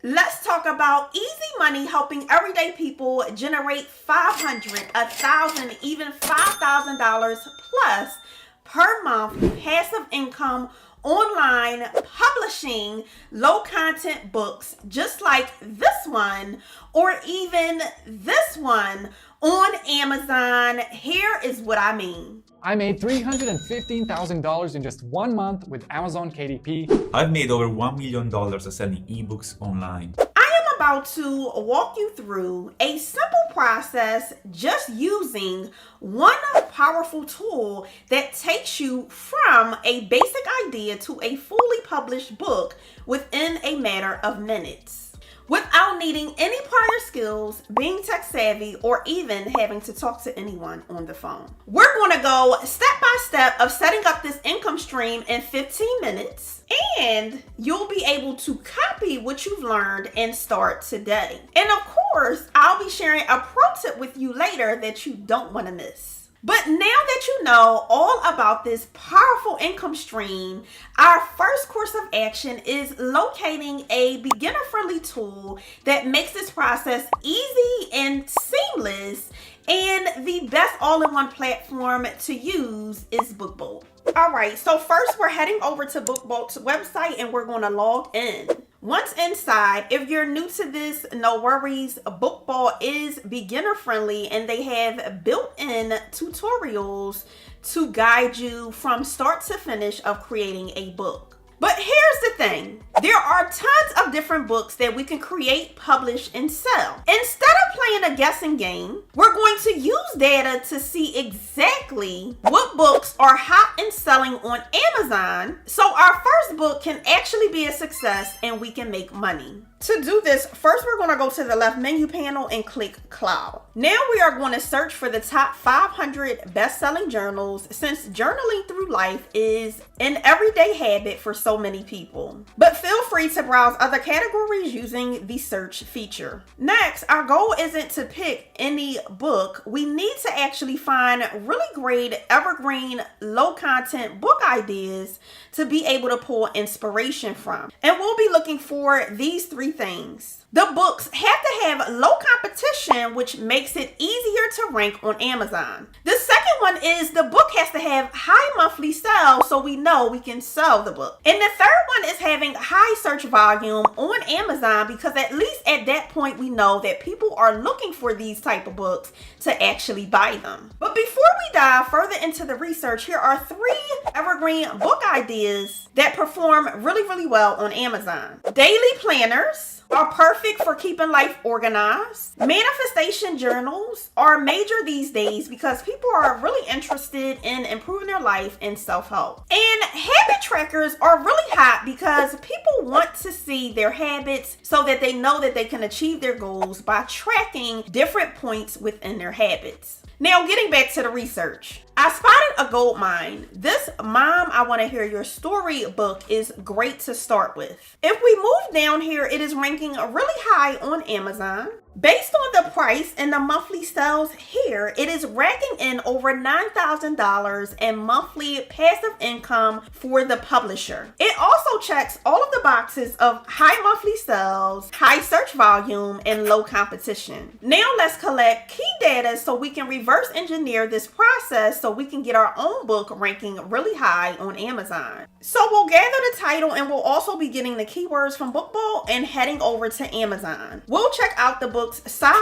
Let's talk about easy money helping everyday people generate $500, $1,000, even $5,000 plus per month passive income online publishing low content books just like this one or even this one on Amazon. Here is what I mean. I made $315,000 in just 1 month with Amazon KDP. I've made over $1 million selling ebooks online. I am about to walk you through a simple process just using one powerful tool that takes you from a basic idea to a fully published book within a matter of minutes, without needing any prior skills, being tech savvy, or even having to talk to anyone on the phone. We're going to go step by step of setting up this income stream in 15 minutes, and you'll be able to copy what you've learned and start today. And of course, I'll be sharing a pro tip with you later that you don't want to miss. But now that you know all about this powerful income stream, our first course of action is locating a beginner-friendly tool that makes this process easy and seamless, and the best all-in-one platform to use is BookBolt. All right, so first we're heading over to BookBolt's website and we're going to log in. Once inside, if you're new to this, no worries. BookBolt is beginner friendly and they have built-in tutorials to guide you from start to finish of creating a book. But here's the thing. There are tons of different books that we can create, publish, and sell. Instead of playing a guessing game, we're going to use data to see exactly what books are hot and selling on Amazon, so our first book can actually be a success and we can make money. To do this, first we're going to go to the left menu panel and click Cloud. Now we are going to search for the top 500 best-selling journals, since journaling through life is an everyday habit for so many people. But feel free to browse other categories using the search feature. Next, our goal isn't to pick any book. We need to actually find really great evergreen low-content book ideas to be able to pull inspiration from. And we'll be looking for these three things. The books have to have low competition, which makes it easier to rank on Amazon. The second one is the book has to have high monthly sales so we know we can sell the book. And the third one is having high search volume on Amazon, because at least at that point we know that people are looking for these type of books to actually buy them. But before we dive further into the research, here are 3 evergreen book ideas that perform really well on Amazon. Daily planners are perfect for keeping life organized. Manifestation journals are major these days because people are really interested in improving their life and self-help. And habit trackers are really hot because people want to see their habits so that they know that they can achieve their goals by tracking different points within their habits. Now, getting back to the research, I spotted a gold mine. This Mom, I Want to Hear Your Story book is great to start with. If we move down here, it is ranking really high on Amazon. Based on the price and the monthly sales here, it is racking in over $9,000 in monthly passive income for the publisher. It also checks all of the boxes of high monthly sales, high search volume, and low competition. Now let's collect key data so we can reverse engineer this process so we can get our own book ranking really high on Amazon. So we'll gather the title and we'll also be getting the keywords from BookBolt and heading over to Amazon. We'll check out the book's size,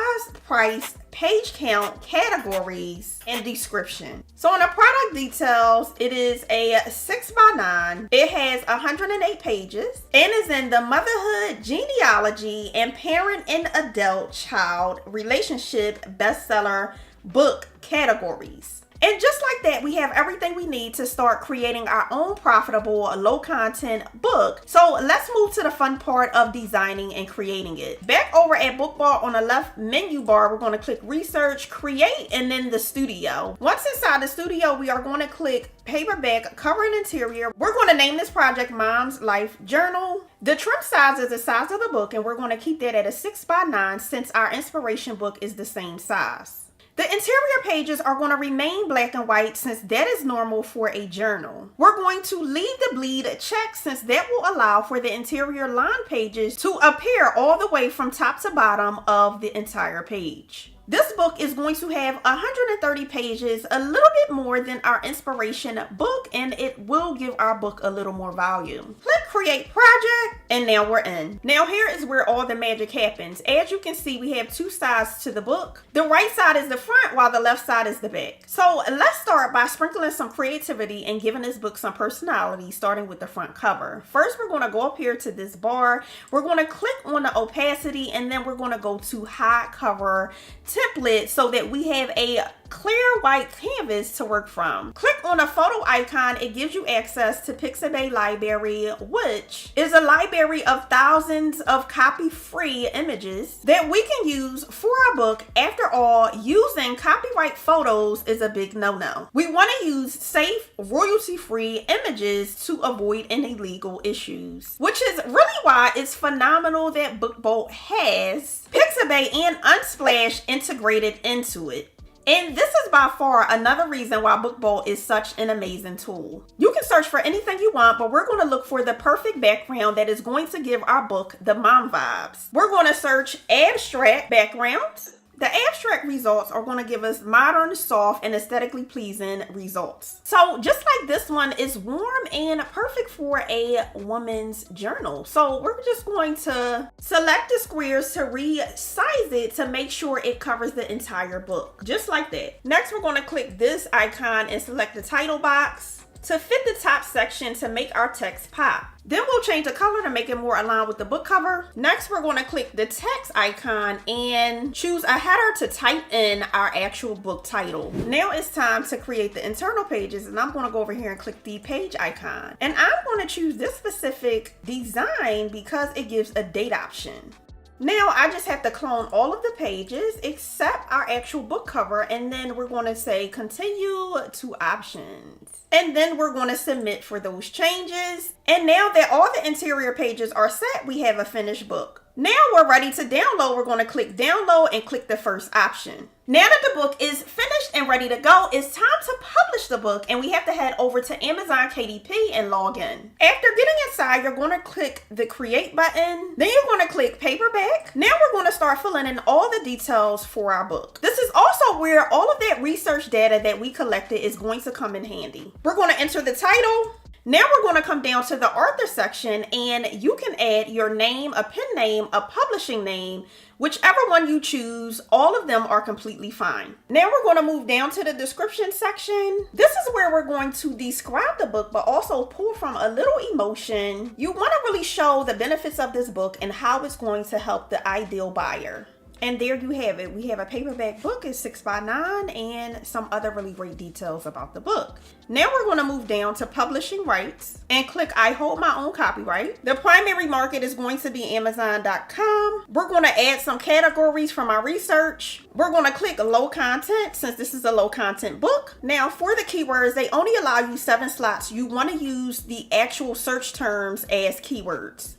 price, page count, categories, and description. So on the product details, it is a 6x9. It has 108 pages and is in the motherhood, genealogy, and parent and adult child relationship bestseller book categories. And just like that, we have everything we need to start creating our own profitable, low content book. So let's move to the fun part of designing and creating it. Back over at BookBolt on the left menu bar, we're going to click Research, Create, and then the Studio. Once inside the Studio, we are going to click Paperback, Cover and Interior. We're going to name this project Mom's Life Journal. The trim size is the size of the book, and we're going to keep that at a 6x9 since our inspiration book is the same size. The interior pages are going to remain black and white since that is normal for a journal. We're going to leave the bleed checked since that will allow for the interior line pages to appear all the way from top to bottom of the entire page. This book is going to have 130 pages, a little bit more than our inspiration book, and it will give our book a little more volume. Click create project, and now we're in. Now here is where all the magic happens. As you can see, we have two sides to the book. The right side is the front while the left side is the back. So let's start by sprinkling some creativity and giving this book some personality, starting with the front cover. First, we're going to go up here to this bar. We're going to click on the opacity, and then we're going to go to high cover template so that we have a clear white canvas to work from. Click on the photo icon. It gives you access to Pixabay Library, which is a library of thousands of copy-free images that we can use for our book. After all, using copyright photos is a big no-no. We want to use safe, royalty-free images to avoid any legal issues, which is really why it's phenomenal that BookBolt has Pixabay and Unsplash integrated into it. And this is by far another reason why BookBolt is such an amazing tool. You can search for anything you want, but we're going to look for the perfect background that is going to give our book the mom vibes. We're going to search abstract backgrounds. The abstract results are going to give us modern, soft, and aesthetically pleasing results. So just like this one is warm and perfect for a woman's journal. So we're just going to select the squares to resize it to make sure it covers the entire book. Just like that. Next, we're going to click this icon and select the title box to fit the top section to make our text pop. Then we'll change the color to make it more aligned with the book cover. Next, we're going to click the text icon and choose a header to type in our actual book title. Now it's time to create the internal pages, and I'm going to go over here and click the page icon. And I'm going to choose this specific design because it gives a date option. Now I just have to clone all of the pages except our actual book cover, and then we're going to say continue to options. And then we're going to submit for those changes. And now that all the interior pages are set, we have a finished book. Now we're ready to download. We're going to click download and click the first option. Now that the book is finished and ready to go, it's time to publish the book, and we have to head over to Amazon KDP and log in. After getting inside, you're going to click the create button. Then you're going to click paperback. Now we're going to start filling in all the details for our book. This is also where all of that research data that we collected is going to come in handy. We're going to enter the title. Now we're going to come down to the author section, and you can add your name, a pen name, a publishing name, whichever one you choose. All of them are completely fine. Now we're going to move down to the description section. This is where we're going to describe the book, but also pull from a little emotion. You want to really show the benefits of this book and how it's going to help the ideal buyer. And there you have it. We have a paperback book, it's 6x9, and some other really great details about the book. Now we're going to move down to publishing rights and click I hold my own copyright. The primary market is going to be Amazon.com. We're going to add some categories from our research. We're going to click low content since this is a low content book. Now for the keywords, they only allow you 7 slots. You want to use the actual search terms as keywords.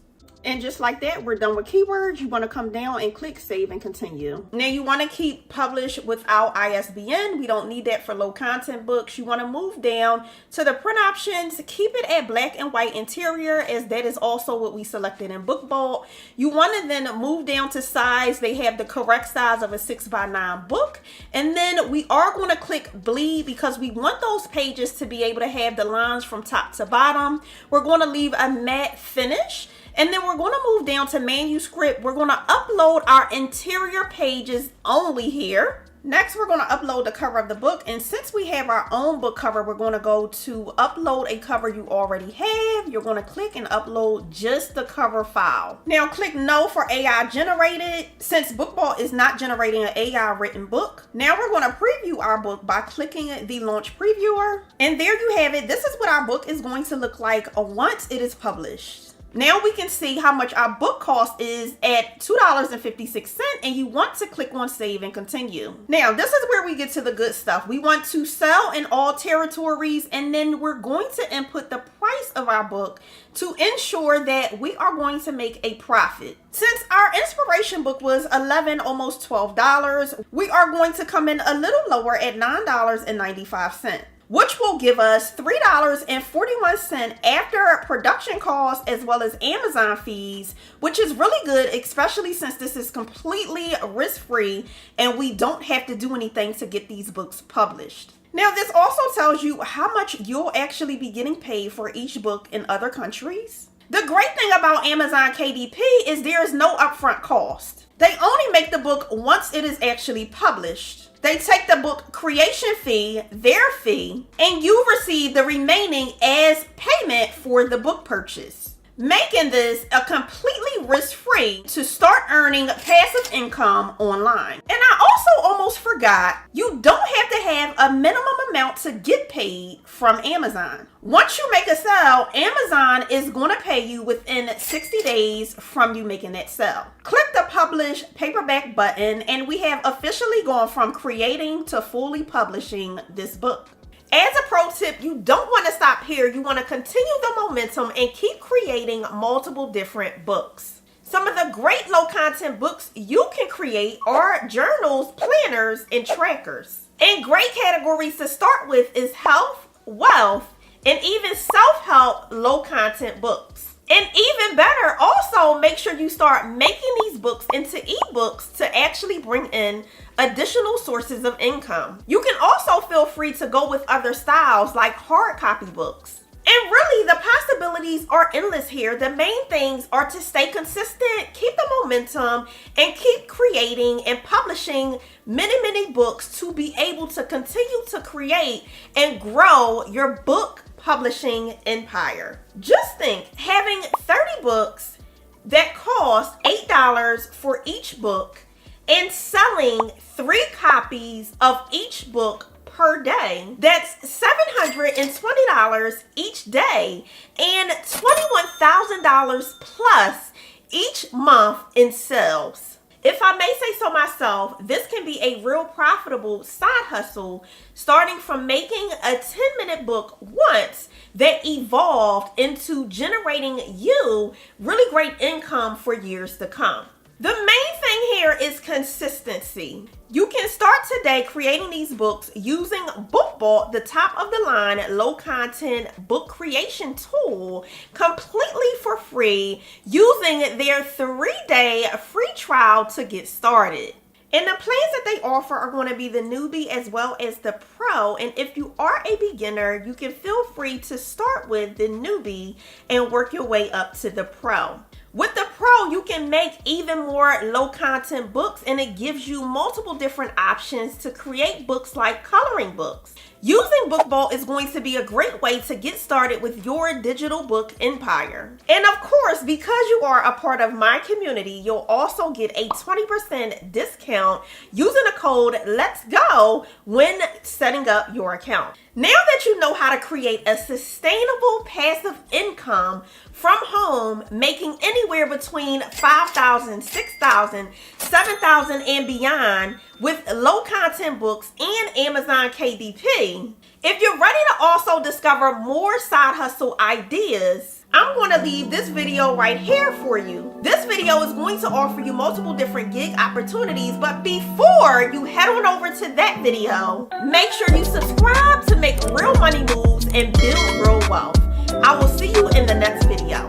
And just like that, we're done with keywords. You want to come down and click save and continue. Now you want to keep publish without ISBN. We don't need that for low content books. You want to move down to the print options. Keep it at black and white interior, as that is also what we selected in BookBolt. You want to then move down to size. They have the correct size of a 6x9 book. And then we are going to click bleed because we want those pages to be able to have the lines from top to bottom. We're going to leave a matte finish. And then we're going to move down to manuscript. We're going to upload our interior pages only here. Next, we're going to upload the cover of the book. And since we have our own book cover, we're going to go to upload a cover you already have. You're going to click and upload just the cover file. Now click no for AI generated. Since BookBolt is not generating an AI written book. Now we're going to preview our book by clicking the launch previewer. And there you have it. This is what our book is going to look like once it is published. Now we can see how much our book cost is at $2.56, and you want to click on save and continue. Now this is where we get to the good stuff. We want to sell in all territories, and then we're going to input the price of our book to ensure that we are going to make a profit. Since our inspiration book was $11, almost $12, we are going to come in a little lower at $9.95. which will give us $3.41 after production costs as well as Amazon fees, which is really good, especially since this is completely risk-free and we don't have to do anything to get these books published. Now, this also tells you how much you'll actually be getting paid for each book in other countries. The great thing about Amazon KDP is there is no upfront cost. They only make the book once it is actually published. They take the book creation fee, their fee, and you receive the remaining as payment for the book purchase, making this a completely risk-free to start earning passive income online. And I also almost forgot, you don't have to have a minimum amount to get paid from Amazon. Once you make a sale, Amazon is going to pay you within 60 days from you making that sale. Click the publish paperback button, and we have officially gone from creating to fully publishing this book. As a pro tip, you don't want to stop here. You want to continue the momentum and keep creating multiple different books. Some of the great low content books you can create are journals, planners, and trackers. And great categories to start with is health, wealth, and even self-help low content books. And even better, also make sure you start making these books into ebooks to actually bring in additional sources of income. You can also feel free to go with other styles like hard copy books. And really, the possibilities are endless here. The main things are to stay consistent, keep the momentum, and keep creating and publishing many books to be able to continue to create and grow your book publishing empire. Just think, having 30 books that cost $8 for each book and selling 3 copies of each book per day, that's $720 each day and $21,000 plus each month in sales. If I may say so myself, this can be a real profitable side hustle, starting from making a 10-minute book once that evolved into generating you really great income for years to come. The main thing here is consistency. You can start today creating these books using BookVault, the top of the line low content book creation tool, completely for free, using their 3-day free trial to get started. And the plans that they offer are going to be the newbie as well as the pro. And if you are a beginner, you can feel free to start with the newbie and work your way up to the pro. With the pro, you can make even more low content books, and it gives you multiple different options to create books like coloring books. Using BookVault is going to be a great way to get started with your digital book empire. And of course, because you are a part of my community, you'll also get a 20% discount using the code Let's Go when setting up your account. Now that you know how to create a sustainable passive income from home, making anywhere between $5,000, $6,000, $7,000 and beyond with low content books and Amazon KDP, if you're ready to also discover more side hustle ideas, I'm going to leave this video right here for you. This video is going to offer you multiple different gig opportunities, but before you head on over to that video, make sure you subscribe to make real money moves and build real wealth. I will see you in the next video.